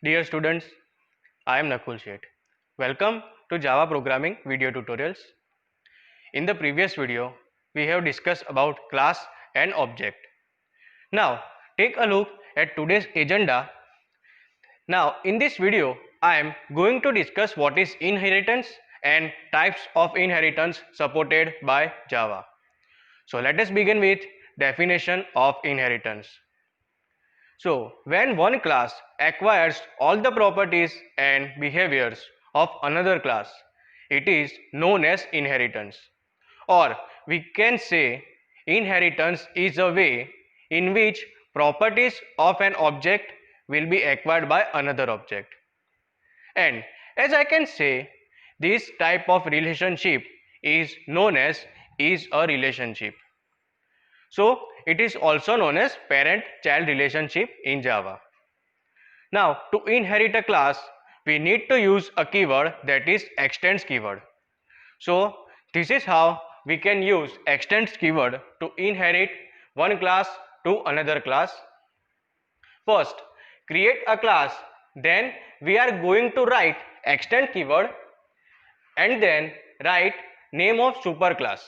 Dear students, I am Nakul Sheth. Welcome to Java programming video tutorials. In the previous video, we have discussed about class and object. Now, take a look at today's agenda. Now, in this video, I am going to discuss what is inheritance and types of inheritance supported by Java. So, let us begin with definition of inheritance. So, when one class acquires all the properties and behaviors of another class, it is known as inheritance. Or we can say inheritance is a way in which properties of an object will be acquired by another object. And as I can say, this type of relationship is known as is a relationship. So it is also known as parent-child relationship in Java. Now to inherit a class, we need to use a keyword that is extends keyword. So this is how we can use extends keyword to inherit one class to another class. First, create a class, then we are going to write extend keyword and then write name of superclass.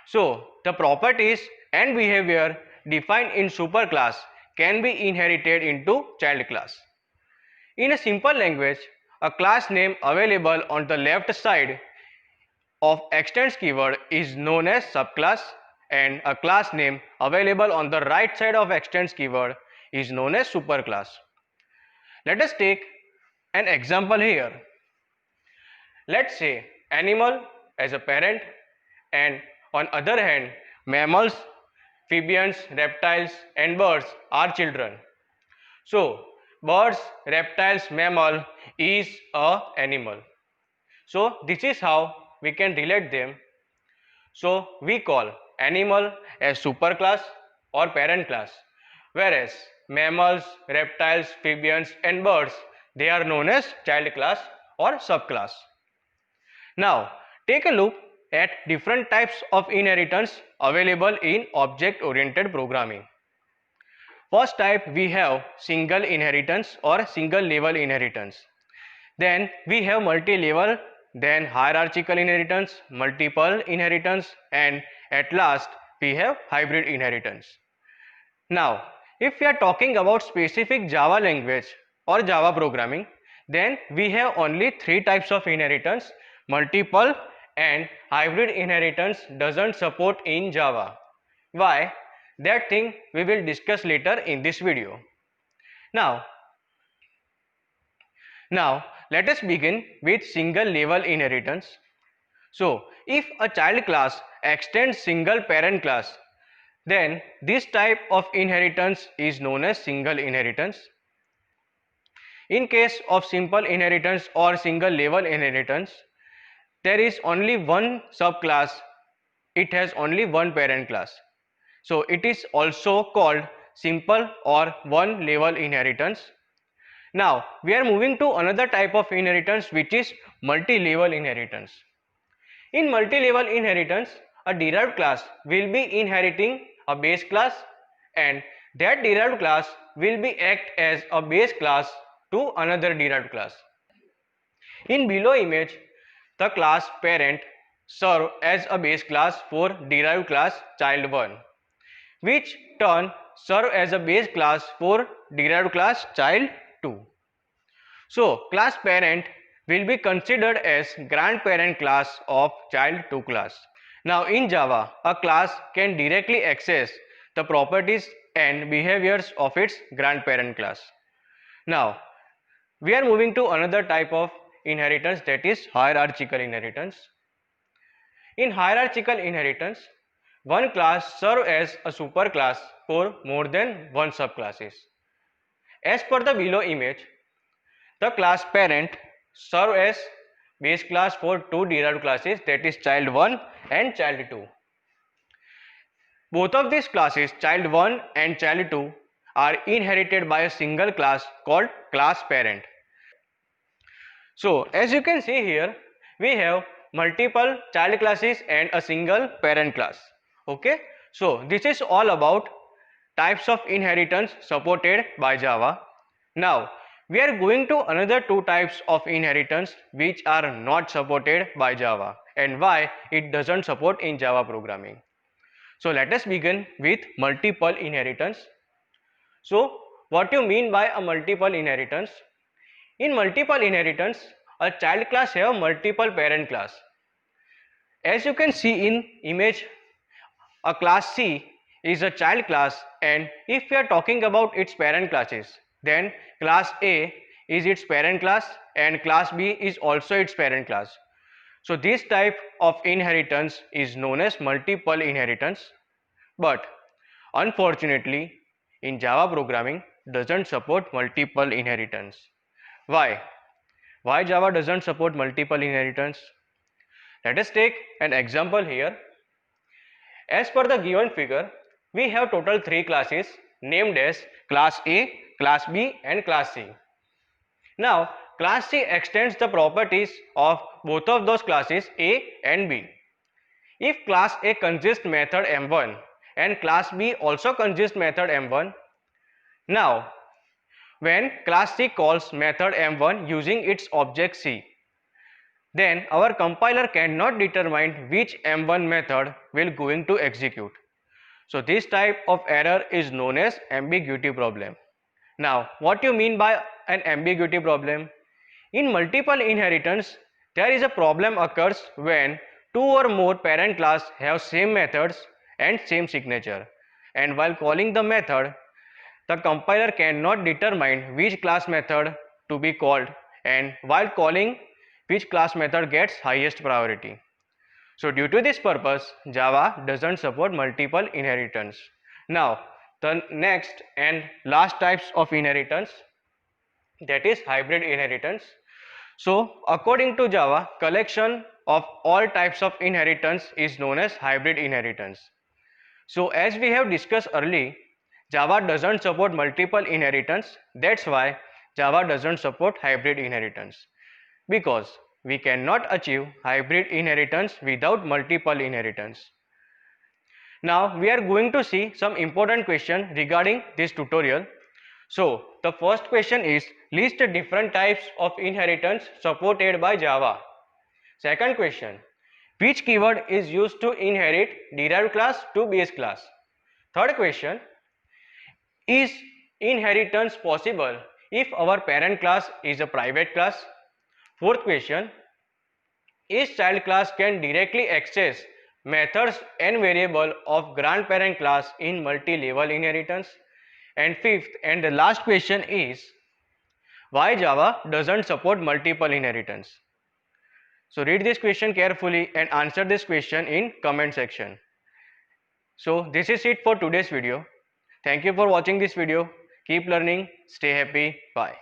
So the properties and behavior defined in superclass can be inherited into child class. In a simple language, a class name available on the left side of extends keyword is known as subclass, and a class name available on the right side of extends keyword is known as superclass. Let us take an example here. Let's say animal as a parent, and on other hand mammals, amphibians, reptiles and birds are children. So birds, reptiles, mammal is a animal. So this is how we can relate them. So we call animal as superclass or parent class, whereas mammals, reptiles, amphibians and birds, they are known as child class or subclass. Now take a look at different types of inheritance available in object oriented programming. First type we have single inheritance or single level inheritance. Then we have multi-level, then hierarchical inheritance, multiple inheritance, and at last we have hybrid inheritance. Now if we are talking about specific Java language or Java programming, then we have only three types of inheritance. Multiple and hybrid inheritance doesn't support in Java. Why? That thing we will discuss later in this video. Now let us begin with single level inheritance. So if a child class extends single parent class, then this type of inheritance is known as single inheritance. In case of simple inheritance or single level inheritance, there is only one subclass, it has only one parent class. So it is also called simple or one level inheritance. Now we are moving to another type of inheritance, which is multi-level inheritance. In multi-level inheritance, a derived class will be inheriting a base class, and that derived class will be act as a base class to another derived class. In below image, the class parent serve as a base class for derived class child1, which turn serve as a base class for derived class child2. So class parent will be considered as grandparent class of child2 class. Now in Java, a class can directly access the properties and behaviors of its grandparent class. Now we are moving to another type of inheritance, that is hierarchical inheritance. In hierarchical inheritance, one class serves as a superclass for more than one subclasses. As per the below image, the class parent serves as base class for two derived classes, that is child1 and child2. Both of these classes, child1 and child2, are inherited by a single class called class parent. So as you can see here, we have multiple child classes and a single parent class. Okay, so this is all about types of inheritance supported by Java. Now We are going to another two types of inheritance which are not supported by Java and why it doesn't support in Java programming. So let us begin with multiple inheritance. So what you mean by a multiple inheritance? In multiple inheritance, a child class have multiple parent class. As you can see in image, a class C is a child class, and if we are talking about its parent classes, then class A is its parent class and class B is also its parent class. So this type of inheritance is known as multiple inheritance, but unfortunately in Java programming doesn't support multiple inheritance. Why? Why Java doesn't support multiple inheritance? Let us take an example here. As per the given figure, we have total three classes named as class A, class B and class C. Now, class C extends the properties of both of those classes A and B. If class A consists method M1 and class B also consists method M1, now when class C calls method M1 using its object C, then our compiler cannot determine which M1 method will going to execute. So this type of error is known as ambiguity problem. Now what you mean by an ambiguity problem? In multiple inheritance, there is a problem occurs when two or more parent class have same methods and same signature, and while calling the method, the compiler cannot determine which class method to be called, and while calling which class method gets highest priority. So due to this purpose, Java doesn't support multiple inheritance. Now the next and last types of inheritance, that is hybrid inheritance. So according to Java, collection of all types of inheritance is known as hybrid inheritance. So as we have discussed earlier, Java doesn't support multiple inheritance. That's why Java doesn't support hybrid inheritance, because we cannot achieve hybrid inheritance without multiple inheritance. Now we are going to see some important questions regarding this tutorial. So the first question is, list different types of inheritance supported by Java. Second question, which keyword is used to inherit derived class to base class? Third question, is inheritance possible if our parent class is a private class? Fourth question, each child class can directly access methods and variable of grandparent class in multi-level inheritance. And fifth and the last question is, why Java doesn't support multiple inheritance? So read this question carefully and answer this question in comment section. So this is it for today's video. Thank you for watching this video. Keep learning, stay happy, bye.